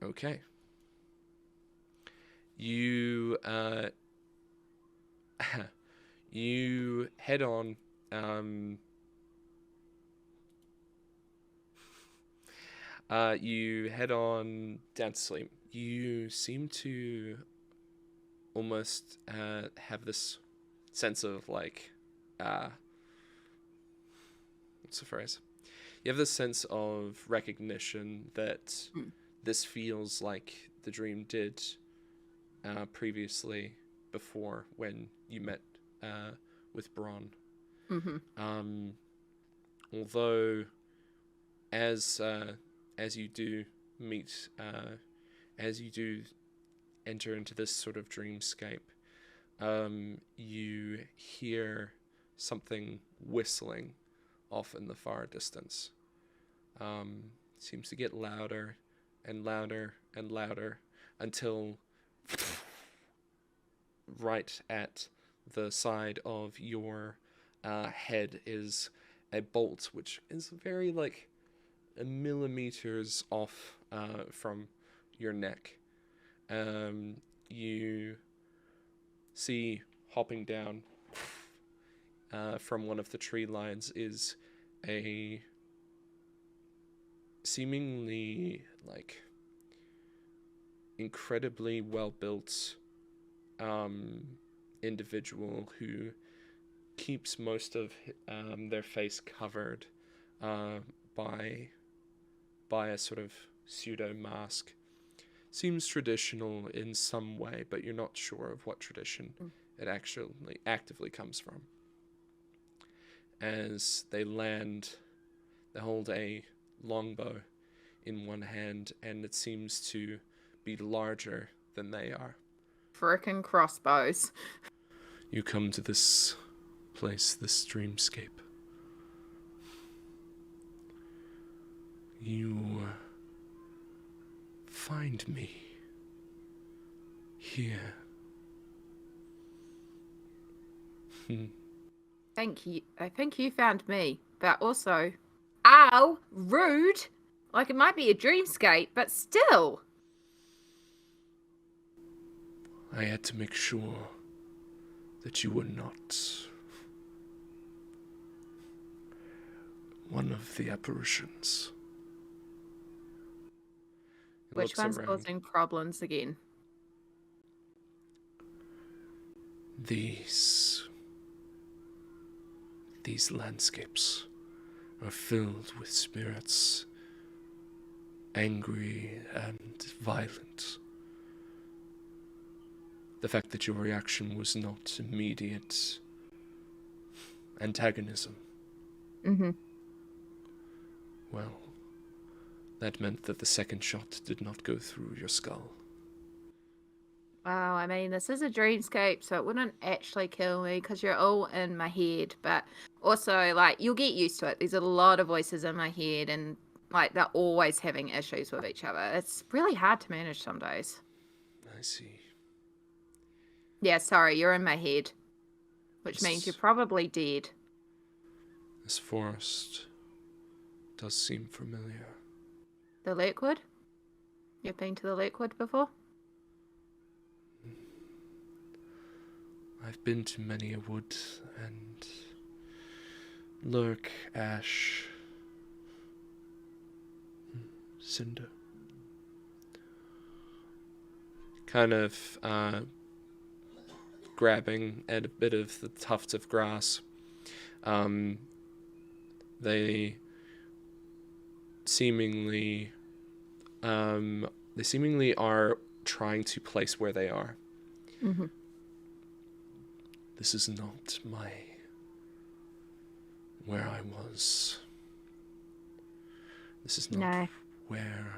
A: Okay. You you head on you head on down to sleep. You seem to almost have this sense of like what's the phrase? You have this sense of recognition that this feels like the dream did previously before when you met with Bron. Although as you do meet, as you do enter into this sort of dreamscape, you hear something whistling off in the far distance. Seems to get louder and louder and louder until right at the side of your head is a bolt which is very like millimeters off from your neck. You see hopping down from one of the tree lines is a seemingly like incredibly well-built individual who keeps most of their face covered by a sort of pseudo mask. Seems traditional in some way, but you're not sure of what tradition it actually actively comes from. As they land, they hold a longbow in one hand, and it seems to be larger than they are.
B: Frickin' crossbows.
A: You come to this place, this dreamscape. You find me here.
B: Thank you. I think you found me, but also, ow, rude. Like, it might be a dreamscape, but still.
A: I had to make sure that you were not one of the apparitions.
B: Which one's causing problems again?
A: These landscapes are filled with spirits, angry and violent. The fact that your reaction was not immediate antagonism.
B: Mm-hmm.
A: Well, that meant that the second shot did not go through your skull.
B: Wow, I mean, this is a dreamscape, so it wouldn't actually kill me because you're all in my head. But also, like, you'll get used to it. There's a lot of voices in my head, and, like, they're always having issues with each other. It's really hard to manage some days.
A: I see.
B: Yeah, sorry, you're in my head. Which means you're probably dead.
A: This forest does seem familiar.
B: The Lakewood? You've been to the Lakewood before?
A: I've been to many a wood and lurk, ash, cinder. Kind of grabbing at a bit of the tuft of grass. They seemingly are trying to place where they are.
B: Mm-hmm.
A: This is not where I was. This is not where...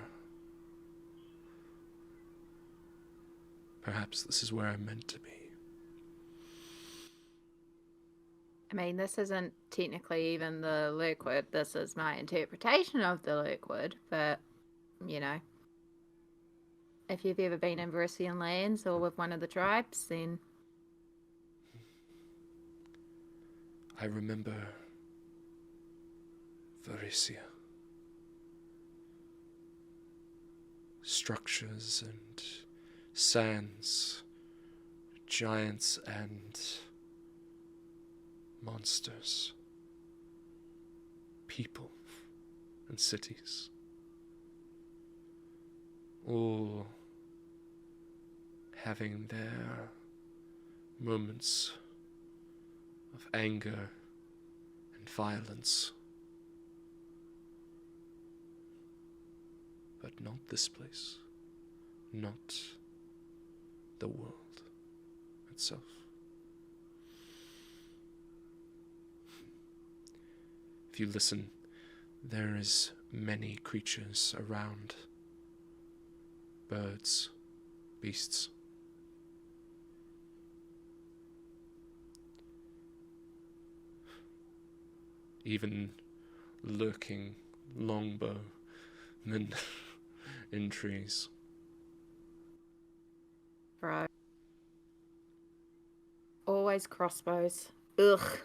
A: Perhaps this is where I'm meant to be.
B: I mean, this isn't technically even the Lakewood. This is my interpretation of the Lakewood, but, you know, if you've ever been in Verissian lands or with one of the tribes, then...
A: I remember Verissia. Structures and sands, giants and monsters, people and cities, all having their moments of anger and violence. But not this place, not the world itself. If you listen, there is many creatures around. Birds, beasts. Even lurking longbowmen in trees.
B: Right. Always crossbows. Ugh.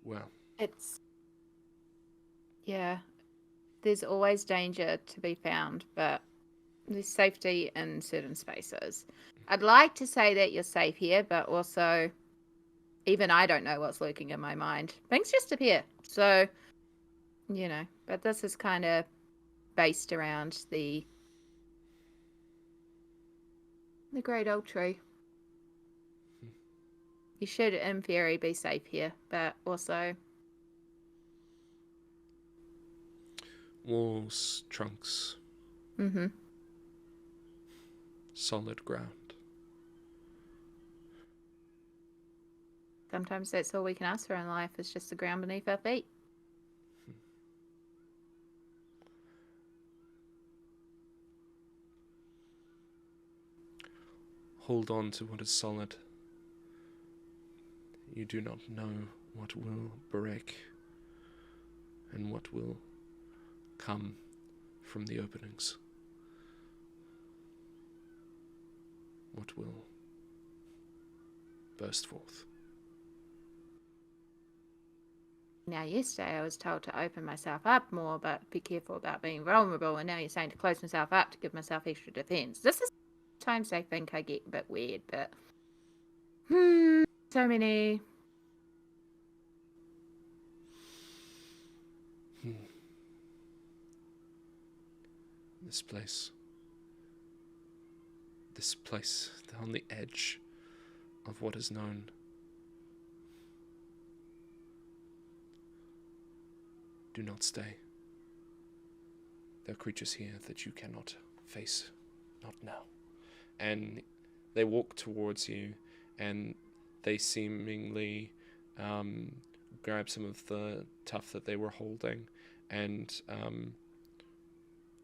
A: Well.
B: It's... Yeah. There's always danger to be found, but there's safety in certain spaces. I'd like to say that you're safe here, but also Even I don't know what's lurking in my mind. Things just appear. So, but this is kind of based around the great old tree. You should, in theory, be safe here, but also...
A: Walls, trunks.
B: Mm-hmm.
A: Solid ground.
B: Sometimes that's all we can ask for in life, is just the ground beneath our feet.
A: Hold on to what is solid. You do not know what will break and what will come from the openings. What will burst forth.
B: Now, yesterday I was told to open myself up more, but be careful about being vulnerable, and now you're saying to close myself up to give myself extra defense. This is times I think I get a bit weird, but... so many...
A: This place on the edge of what is known. Do not stay. There are creatures here that you cannot face, not now. And they walk towards you, and they seemingly grab some of the tuff that they were holding, and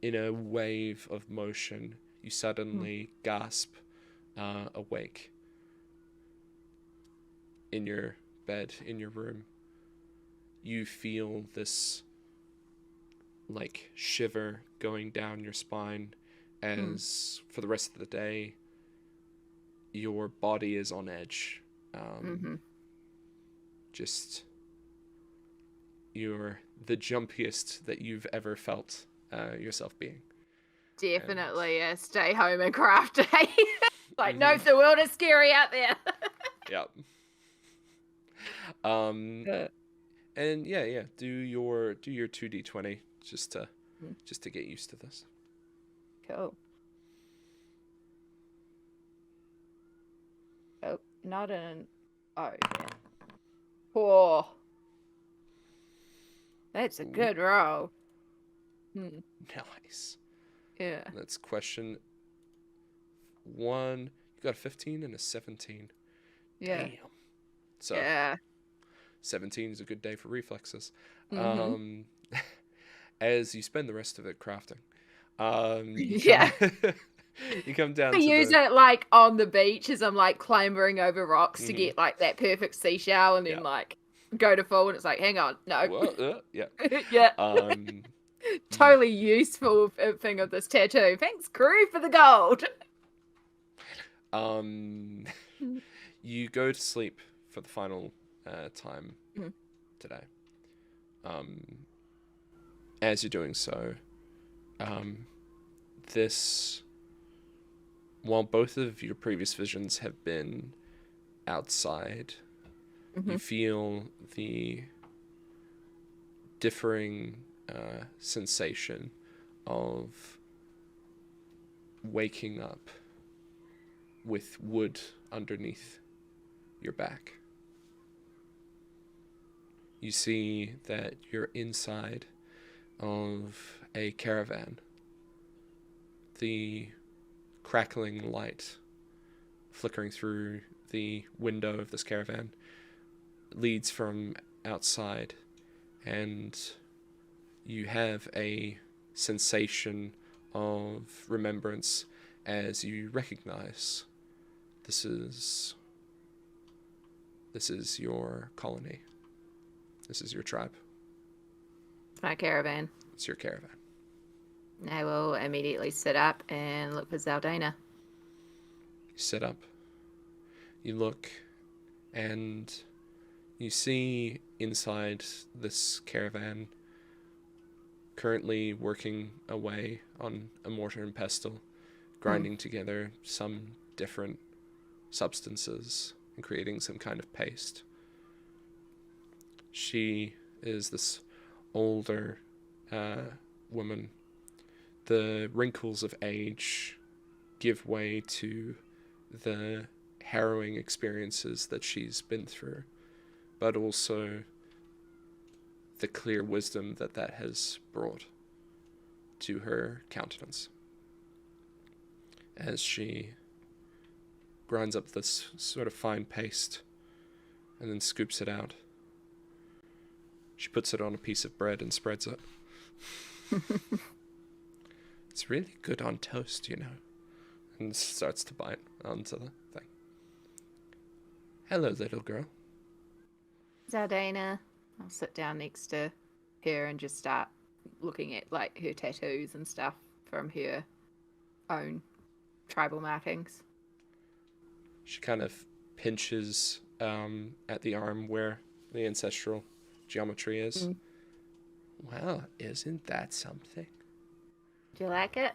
A: in a wave of motion, you suddenly gasp awake in your bed, in your room. You feel this shiver going down your spine as for the rest of the day your body is on edge. Just you're the jumpiest that you've ever felt yourself being.
B: Definitely a stay home and craft day. No, the world is scary out there.
A: Yep. And yeah, do your 2d20 just to get used to this.
B: Cool. Oh, not an... Oh, yeah. Oh. That's a good roll.
A: Nice.
B: Yeah.
A: That's question 1. You got a 15 and a 17.
B: Yeah.
A: Damn. So,
B: yeah.
A: 17 is a good day for reflexes. As you spend the rest of it crafting. You come down
B: I use it on the beach as I'm clambering over rocks to get that perfect seashell, and then go to full, and it's hang on, no.
A: Well, yeah.
B: Yeah. Totally useful thing of this tattoo. Thanks, crew, for the gold.
A: You go to sleep for the final time today. As you're doing so, while both of your previous visions have been outside, you feel the differing sensation of waking up with wood underneath your back. You see that you're inside of a caravan. The crackling light flickering through the window of this caravan leads from outside, and you have a sensation of remembrance as you recognize this is your colony. This is your tribe.
B: It's my caravan.
A: It's your caravan.
B: I will immediately sit up and look for Zaldana.
A: You sit up. You look, and you see inside this caravan, currently working away on a mortar and pestle, grinding together some different substances, and creating some kind of paste. She is this older woman. The wrinkles of age give way to the harrowing experiences that she's been through, but also the clear wisdom that has brought to her countenance. As she grinds up this sort of fine paste and then scoops it out, she puts it on a piece of bread and spreads it. It's really good on toast, you know. And starts to bite onto the thing. Hello, little girl.
B: Zardana. I'll sit down next to her and just start looking at like her tattoos and stuff from her own tribal markings.
A: She kind of pinches at the arm where the ancestral geometry is. Well, isn't that something?
B: Do you like it?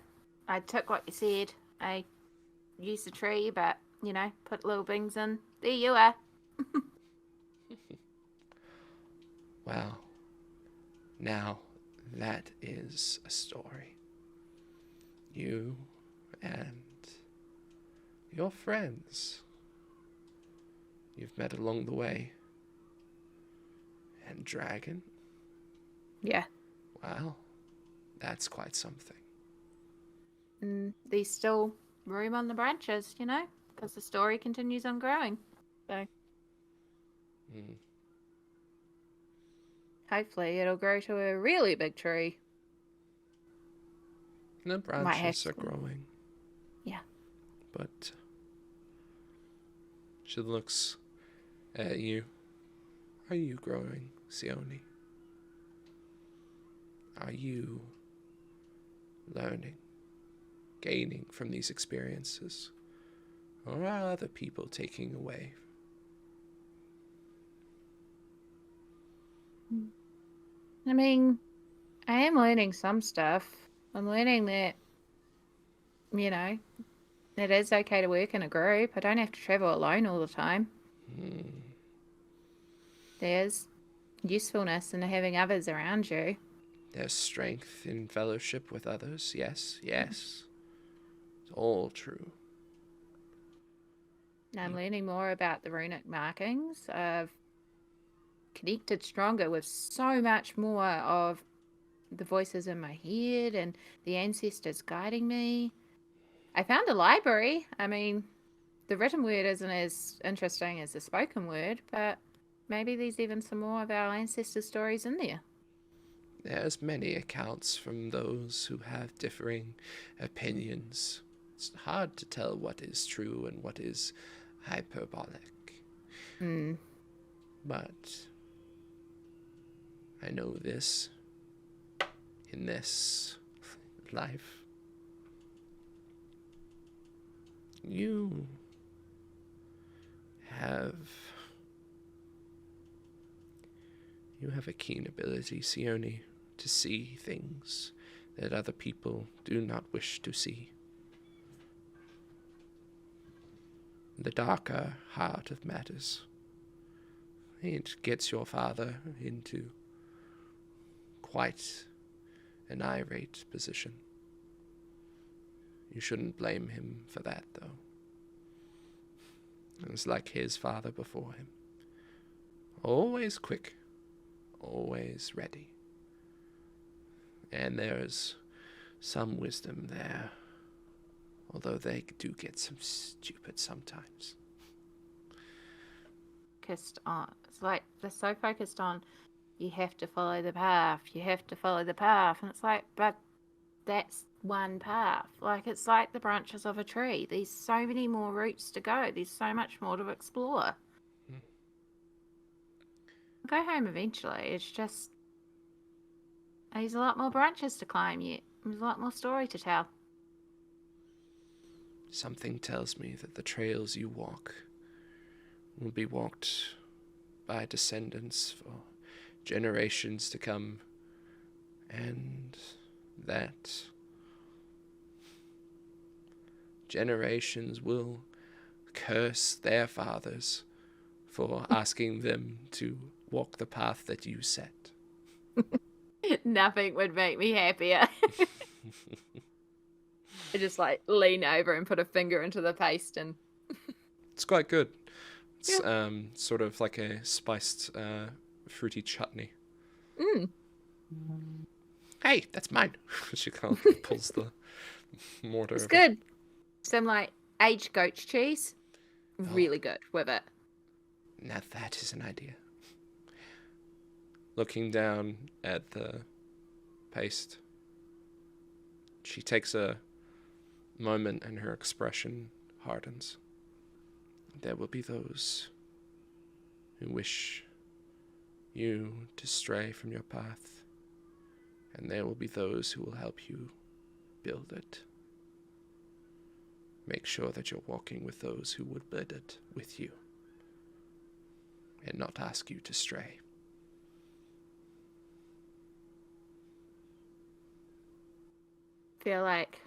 B: I took what you said. I used the tree, but, you know, put little things in. There you are.
A: Well, now that is a story. You and your friends you've met along the way. And dragon?
B: Yeah.
A: Wow, that's quite something.
B: There's still room on the branches, you know, because the story continues on growing. So hopefully it'll grow to a really big tree.
A: The branches are growing.
B: Yeah.
A: But she looks at you. Are you growing, Seoni? Are you learning, gaining from these experiences? Or are other people taking away?
B: I mean, I am learning some stuff. I'm learning that, you know, it is okay to work in a group. I don't have to travel alone all the time. There's usefulness in having others around you.
A: There's strength in fellowship with others. Yes, yes. It's all true.
B: I'm learning more about the runic markings. I've connected stronger with so much more of the voices in my head and the ancestors guiding me. I found a library. I mean, the written word isn't as interesting as the spoken word, but maybe there's even some more of our ancestors' stories in there.
A: There's many accounts from those who have differing opinions. It's hard to tell what is true and what is hyperbolic. But I know this. In this life, you have a keen ability, Seoni, to see things that other people do not wish to see. The darker heart of matters. It gets your father into quite an irate position. You shouldn't blame him for that, though. It was like his father before him. Always quick, always ready. And there's some wisdom there, although they do get some stupid sometimes.
B: It's like they're so focused on, you have to follow the path, you have to follow the path. And it's like, but that's one path. Like, it's like the branches of a tree. There's so many more routes to go. There's so much more to explore. I'll go home eventually. It's just, there's a lot more branches to climb yet. There's a lot more story to tell.
A: Something tells me that the trails you walk will be walked by descendants for generations to come, and that generations will curse their fathers for asking them to walk the path that you set.
B: Nothing would make me happier. I just like lean over and put a finger into the paste and
A: It's quite good. It's sort of like a spiced fruity chutney.
B: Mm.
A: Hey, that's mine. She kind of pulls the mortar.
B: It's
A: over.
B: good. Some like aged goat cheese. Really good with it.
A: Now that is an idea. Looking down at the paste, she takes a moment and her expression hardens. There will be those who wish you to stray from your path, and there will be those who will help you build it. Make sure that you're walking with those who would build it with you, and not ask you to stray.
B: Feel like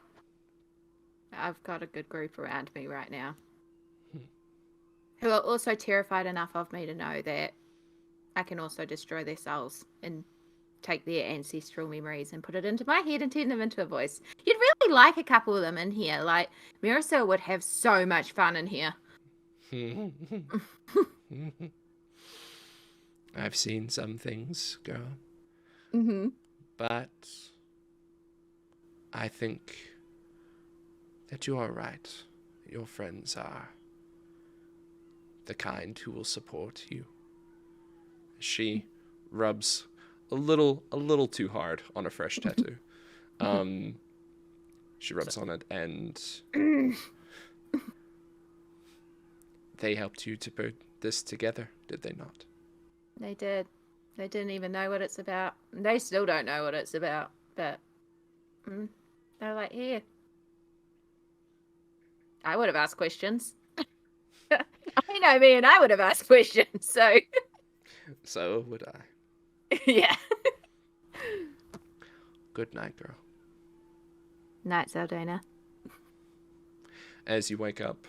B: I've got a good group around me right now. Who are also terrified enough of me to know that I can also destroy their souls and take their ancestral memories and put it into my head and turn them into a voice. You'd really like a couple of them in here. Like, Marisol would have so much fun in here.
A: I've seen some things, girl.
B: Mm-hmm.
A: But I think that you are right. Your friends are the kind who will support you. She rubs a little too hard on a fresh tattoo. She rubs on it, and they helped you to put this together, did they not?
B: They did. They didn't even know what it's about. They still don't know what it's about, but they're like, here. I would have asked questions. I know me, and I would have asked questions, so.
A: So would I.
B: Yeah.
A: Good night, girl.
B: Night, Zaldana.
A: As you wake up,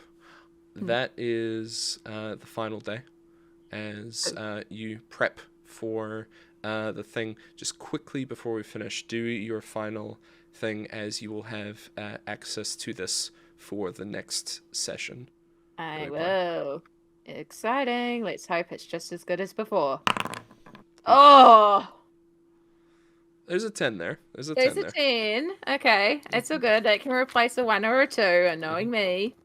A: that is the final day. As you prep for the thing, just quickly before we finish, do your final thing, as you will have access to this for the next session.
B: I will. Exciting. Let's hope it's just as good as before. Oh!
A: There's a 10 there. There's a 10
B: There's
A: there.
B: a 10. Okay. It's all good. It can replace a 1 or a 2, and knowing me.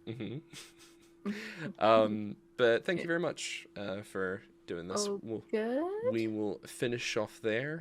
A: But thank you very much for doing this.
B: Oh, good.
A: We will finish off there,